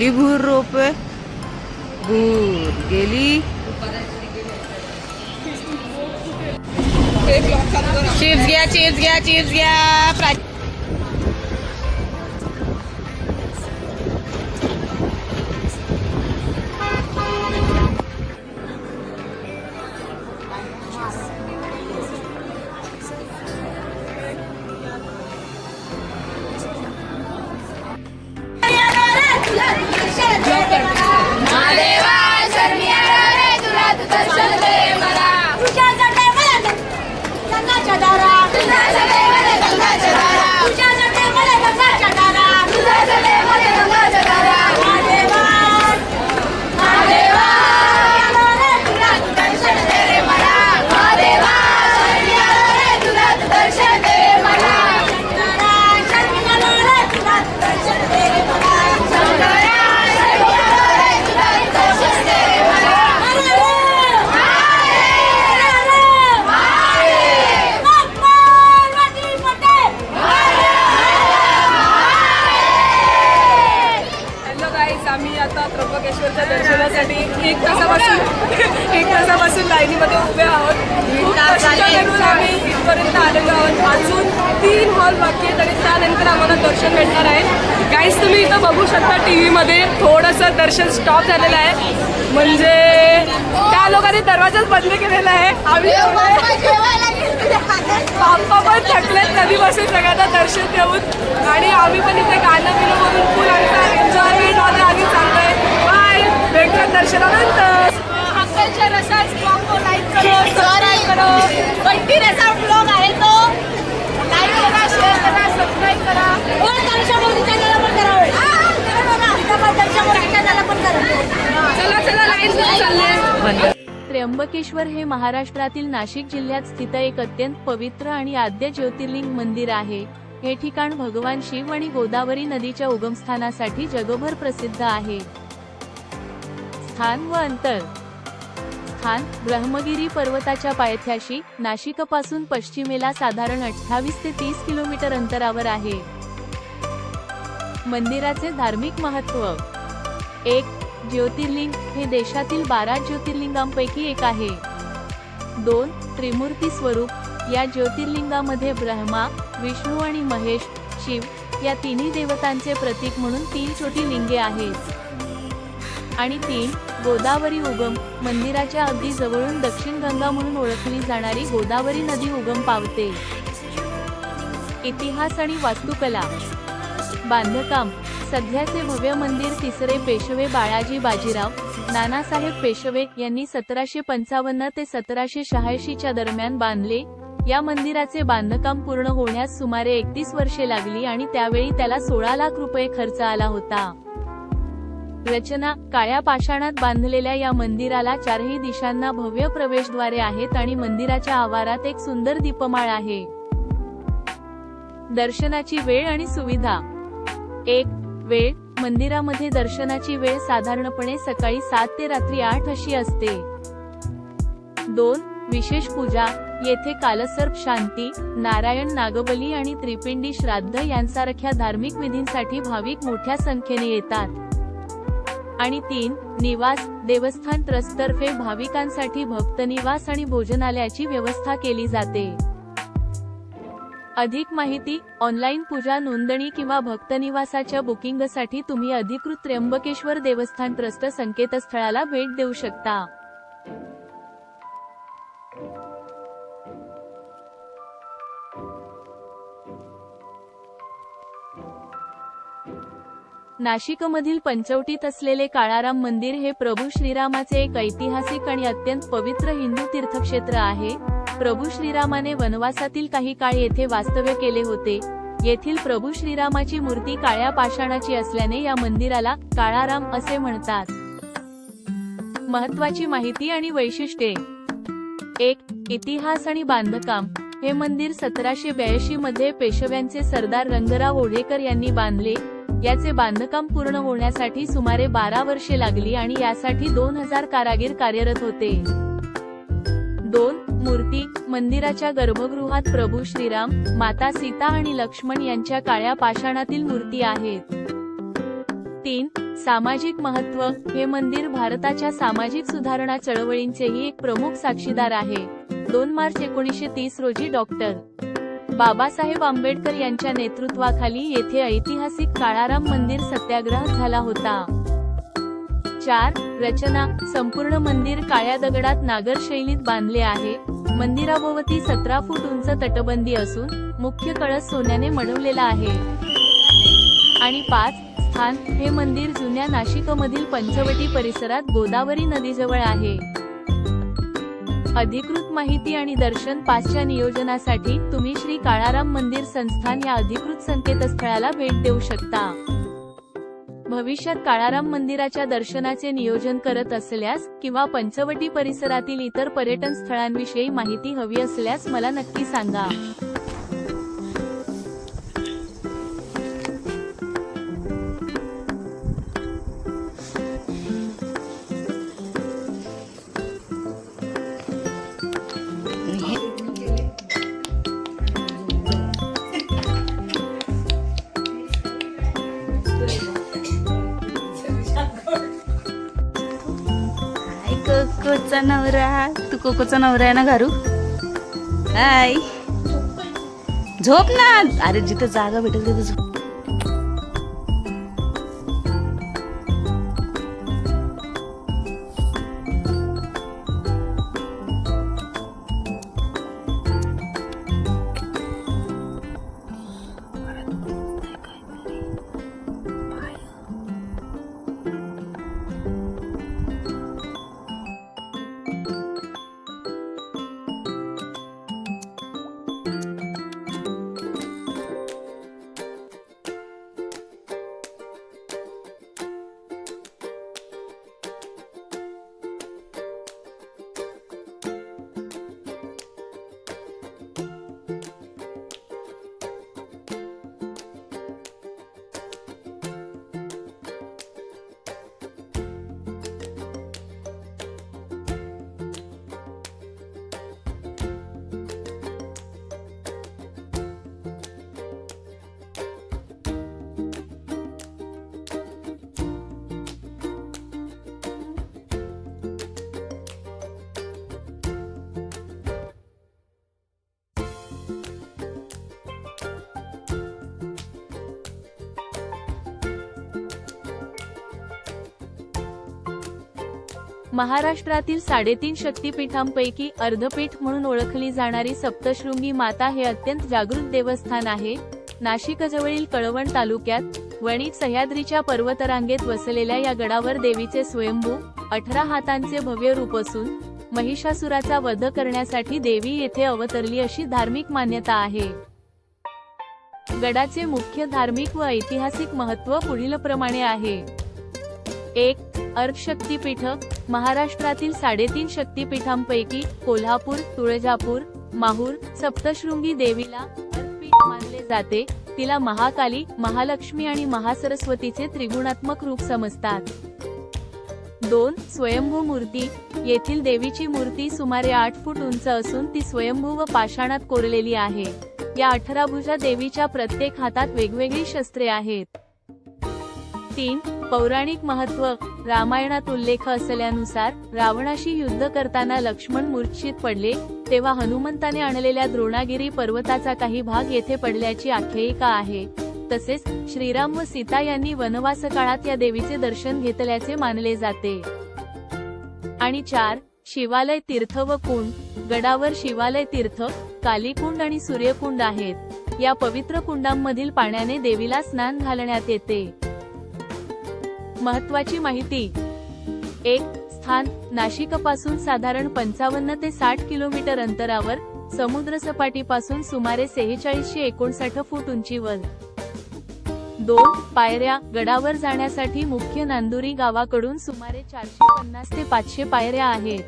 गेली भूर रोपे, भूर गेली. चिप्स घ्या, चिप्स घ्या, चिप्स घ्या. आम्ही आता त्र्यंबकेश्वरच्या दर्शनासाठी एक तासापासून लाईनीमध्ये उभे आहोत. खूप कष्ट करून आम्ही इथपर्यंत आलेलो आहोत. अजून 3 हॉल बाकी आहेत आणि त्यानंतर आम्हाला दर्शन भेटणार आहे. गाईस तुम्ही इथं बघू शकता टीव्हीमध्ये थोडंसं दर्शन स्टॉप झालेलं आहे, म्हणजे त्या लोकांनी दरवाजाच बंद केलेला आहे. आम्ही बाप्पा पण थकलेत कधीपासून सगळ्यांना दर्शन देऊन, आणि आम्ही पण इथे गाणं बिणं म्हणून फुल आमचा एन्जॉयमेंट मध्ये आम्ही चाललोय. बाय, भेटूया दर्शनानंतर. अंकलच्या रसाच ब्लॉग को लाईक करो, सबस्क्राइब करो. बंटी रसा ब्लॉग आहे तो लाईक करा, शेअर करा, सबस्क्राइब करा. और दर्शन मोदी चॅनलला पण करा. दर्शन मोदी चॅनलला पण करा. चला चला लाईन चालले. त्र्यंबकेश्वर हे महाराष्ट्रातील नाशिक जिल्ह्यात स्थित एक अत्यंत पवित्र आणि आद्य ज्योतिर्लिंग मंदिर आहे. हे ठिकाण भगवान शिव आणि गोदावरी नदीच्या उगमस्थानासाठी जगभर प्रसिद्ध आहे. स्थान व अंतर. स्थान ब्रह्मगिरी पर्वताच्या पायथ्याशी नाशिकपासून पश्चिमेला साधारण 28 ते 30 किलोमीटर अंतरावर आहे. मंदिराचे धार्मिक महत्त्व. 1. ज्योतिर्लिंग हे देशातील 12 ज्योतिर्लिंगांपैकी एक आहे. 2. त्रिमूर्ती स्वरूप. या ज्योतिर्लिंगामध्ये ब्रह्मा, विष्णू आणि महेश, शिव या तिन्ही देवतांचे प्रतीक म्हणून 3 छोटी लिंगे आहेत. आणि 3. गोदावरी उगम. मंदिराच्या अगदी जवळून दक्षिण गंगा म्हणून ओळखली जाणारी गोदावरी नदी उगम पावते. इतिहास आणि वास्तुकला. बांधकाम. सध्याचे भव्य मंदिर तिसरे पेशवे बाळाजी बाजीराव नानासाहेब पेशवे यांनी 1755 ते 1786 च्या दरम्यान बांधले. या मंदिराचे बांधकाम पूर्ण होण्यास सुमारे 31 वर्षे लागली आणि त्यावेळी त्याला 16 लाख रुपये खर्च आला होता. रचना. काळ्या पाषाणात बांधलेल्या या मंदिराला 4ही दिशांना भव्य प्रवेशद्वारे आहेत आणि मंदिराच्या आवारात एक सुंदर दीपमाळ आहे. दर्शनाची वेळ आणि सुविधा. 1. वेळ. मंदिरामध्ये दर्शनाची वेळ साधारणपणे सकाळी 7 ते रात्री 8 अशी असते. 2. विशेष पूजा. येथे कालसर्प शांती, नारायण नागबली आणि त्रिपिंडी श्राद्ध यांसारख्या धार्मिक विधींसाठी भाविक मोठ्या संख्येने येतात. आणि 3. निवास. देवस्थान ट्रस्टतर्फे भाविकांसाठी भक्तनिवास आणि भोजनालयाची व्यवस्था केली जाते. अधिक माहिती. ऑनलाईन पूजा नोंदणी किंवा भक्तनिवासाच्या बुकिंगसाठी तुम्ही अधिकृत त्र्यंबकेश्वर देवस्थान ट्रस्ट संकेतस्थळाला भेट देऊ शकता. नाशिकमधील पंचवटीत असलेले काळाराम मंदिर हे प्रभू श्रीरामाचे एक ऐतिहासिक आणि अत्यंत पवित्र हिंदू तीर्थक्षेत्र आहे. प्रभू श्रीरामाने वनवासातील काही काळ येथे वास्तव्य केले होते. येथील प्रभू श्रीरामाची मूर्ती काळ्या पाषाणाची असल्याने या मंदिराला काळाराम असे म्हणतात. महत्त्वाची माहिती आणि वैशिष्ट्ये. 1. इतिहास आणि बांधकाम. हे मंदिर 1782 मध्ये पेशव्यांचे सरदार रंगराव ओढेकर यांनी बांधले. याचे बांधकाम पूर्ण होण्यासाठी सुमारे 12 वर्षे लागली आणि यासाठी 2000 कारागीर कार्यरत होते. 2. मूर्ती. मंदिराच्या गर्भगृहात प्रभू श्रीराम, माता सीता आणि लक्ष्मण यांच्या काळ्या पाषाणातील मूर्ती आहेत. 3. सामाजिक महत्त्व. हे मंदिर भारताच्या सामाजिक सुधारणा चळवळींचेही एक प्रमुख साक्षीदार आहे. 2 मार्च 1930 रोजी डॉक्टर बाबासाहेब आंबेडकर यांच्या नेतृत्वाखाली येथे ऐतिहासिक काळाराम मंदिर सत्याग्रह झाला होता. 4. रचना. संपूर्ण मंदिर काळ्या दगडात नागर शैलीत बांधले आहे. मंदिराभोवती 17 फूट उंच तटबंदी असून मुख्य कळस सोन्याने मढवलेला आहे. आणि 5. स्थान. हे मंदिर जुन्या नाशिकमधील पंचवटी परिसरात गोदावरी नदीजवळ आहे. अधिकृत माहिती आणि दर्शन पासच्या नियोजनासाठी तुम्ही श्री काळाराम मंदिर संस्थान या अधिकृत संकेतस्थळाला भेट देऊ शकता. भविष्यात काळाराम मंदिराच्या दर्शनाचे नियोजन करत असल्यास किंवा पंचवटी परिसरातील इतर पर्यटन स्थळांविषयी माहिती हवी असल्यास मला नक्की सांगा. कोकोचा नवरा. तू कोकोचा नवरा आहे ना घारू? हाय, झोप ना. अरे जिथे जागा भेटेल तिथे झोप. महाराष्ट्रातील 3.5 शक्तिपीठांपैकी अर्धपीठ म्हणून ओळखली जाणारी सप्तशृंगी माता हे अत्यंत जागृत देवस्थान आहे. नाशिकजवळील कळवण तालुक्यात वणी सह्याद्रीच्या पर्वतरांगेत वसलेल्या या गडावर देवीचे स्वयंभू 18 हातांचे भव्य रूप असून महिषासुराचा वध करण्यासाठी देवी येथे अवतरली अशी धार्मिक मान्यता आहे. गडाचे मुख्य धार्मिक व ऐतिहासिक महत्त्व पुढीलप्रमाणे आहे. 1. अर्क शक्तिपीठ. महाराष्ट्रातील 3.5 शक्तिपीठांपैकी कोल्हापूर, तुळजापूर, माहूर सप्तशृंगी देवीला अर्कपीठ मानले जाते. तिला महाकाली, महालक्ष्मी आणि महासरस्वतीचे त्रिगुणात्मक रूप समजतात. 2. स्वयंभू मूर्ती. येथील देवीची मूर्ती सुमारे 8 फूट उंच असून ती स्वयंभू व पाषाणात कोरलेली आहे. या 18 भुजा देवीच्या प्रत्येक हातात वेगवेगळी शस्त्रे आहेत. 3. पौराणिक महत्त्व. रामायणात उल्लेख असल्यानुसार रावणाशी युद्ध करताना लक्ष्मण मूर्छित पडले तेव्हा हनुमंताने आणलेल्या द्रोणागिरी पर्वताचा काही भाग येथे पडल्याची आख्यायिका आहे. तसेच श्रीराम व सीता यांनी वनवास काळात या देवीचे दर्शन घेतल्याचे मानले जाते. आणि 4. शिवालय तीर्थ व कुंड. गडावर शिवालय तीर्थ, कालीकुंड आणि सूर्यकुंड आहेत. या पवित्र कुंडांमधील पाण्याने देवीला स्नान घालण्यात येते. महत्त्वाची माहिती. 1. स्थान. नाशिकपासून साधारण 55 ते 60 किलोमीटर अंतरावर, समुद्रसपाटीपासून सुमारे 4659 फूट उंचीवर. 2. पायऱ्या. गडावर जाण्यासाठी मुख्य नांदुरी गावाकडून सुमारे 450 ते 500 पायऱ्या आहेत.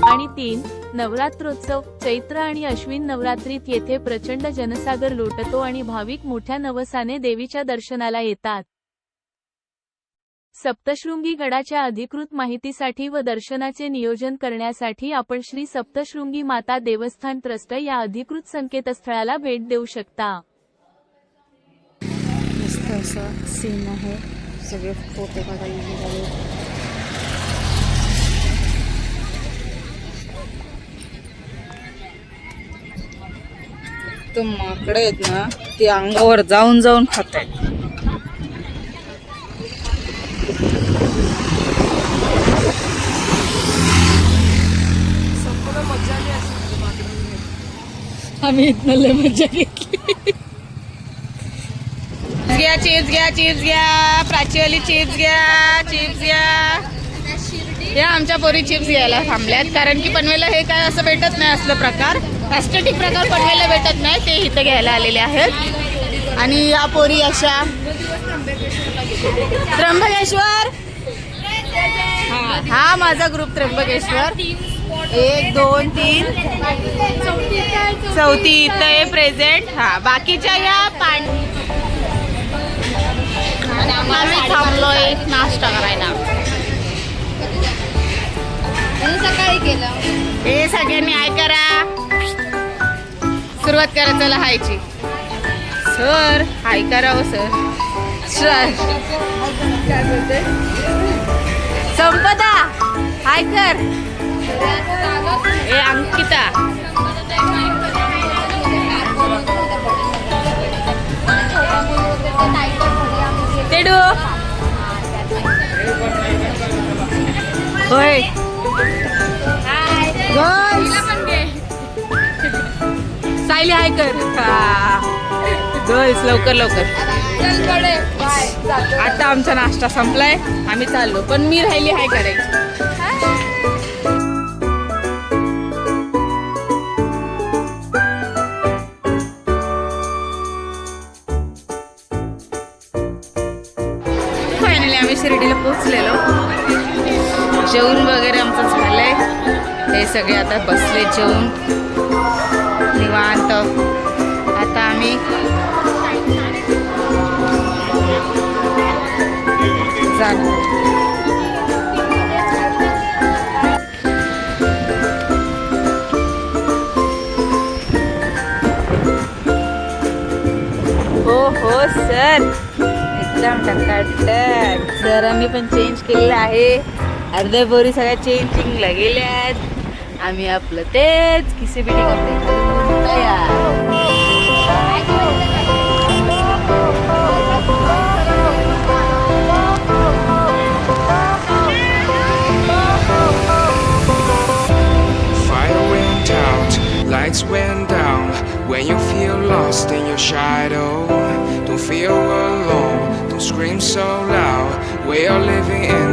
आणि 3. नवरात्रोत्सव. चैत्र आणि अश्विन नवरात्रीत येथे प्रचंड जनसागर लोटतो आणि भाविक मोठ्या नवसाने देवीच्या दर्शनाला येतात. सप्तशृंगी गडाच्या अधिकृत माहितीसाठी व दर्शनाचे नियोजन करण्यासाठी आपण श्री सप्तशृंगी माता देवस्थान ट्रस्ट या अधिकृत संकेतस्थळाला भेट देऊ शकता. मस्त असा सीन आहे. सगळे फोटो काढायला निघाले. तो माकडे आहेत ना, ते अंगावर जाऊन जाऊन खात आहेत. आम्ही इथनं लय मजा घेतली. घ्या चिप्स घ्या, चिप्स घ्या, प्राचीवाली चिप्स घ्या, चिप्स घ्या. या आमच्या पोरी चिप्स घ्यायला थांबल्यात, कारण की पनवेलला हे काय असं भेटत नाही. असलं प्रकार ॲस्थेटिक प्रकार पनवेलला भेटत नाही, ते इथं घ्यायला आलेले आहेत. आणि या पोरी अशा त्र्यंबकेश्वर. हा माझा ग्रुप त्र्यंबकेश्वर. 1 2 3 चौथी इथं आहे प्रेझेंट. हा बाकीच्या या आम्ही थांबलोय नाश्ता करायला. सकाळी केलं. हे सगळ्यांनी हाय करा. सुरुवात करा चला हायची. सर हाय करा हो सर. सर संपदा हाय कर. ए अंकिता तेडू होय. सायली हाय कर. गर्ल्स लवकर लवकर. आता आमचा नाश्ता संपलाय, आम्ही चाललो. पण मी राहिली हाय करायची. फायनली आम्ही शिर्डीला पोहोचलेलो. जेवण वगैरे आमचं झालंय. हे सगळे आता बसले जेवून निवांत. आता आम्ही जाणार. हो सर एकदम टकाटक. सरांनी पण चेंज केलेलं आहे. अर्ध्या बोरी सगळ्या चेंजिंगला गेल्यात. आम्ही आपलं तेच किसे बिडी Fire went out, lights went down. When you feel lost in your shadow, don't feel alone, don't scream so loud. We are living in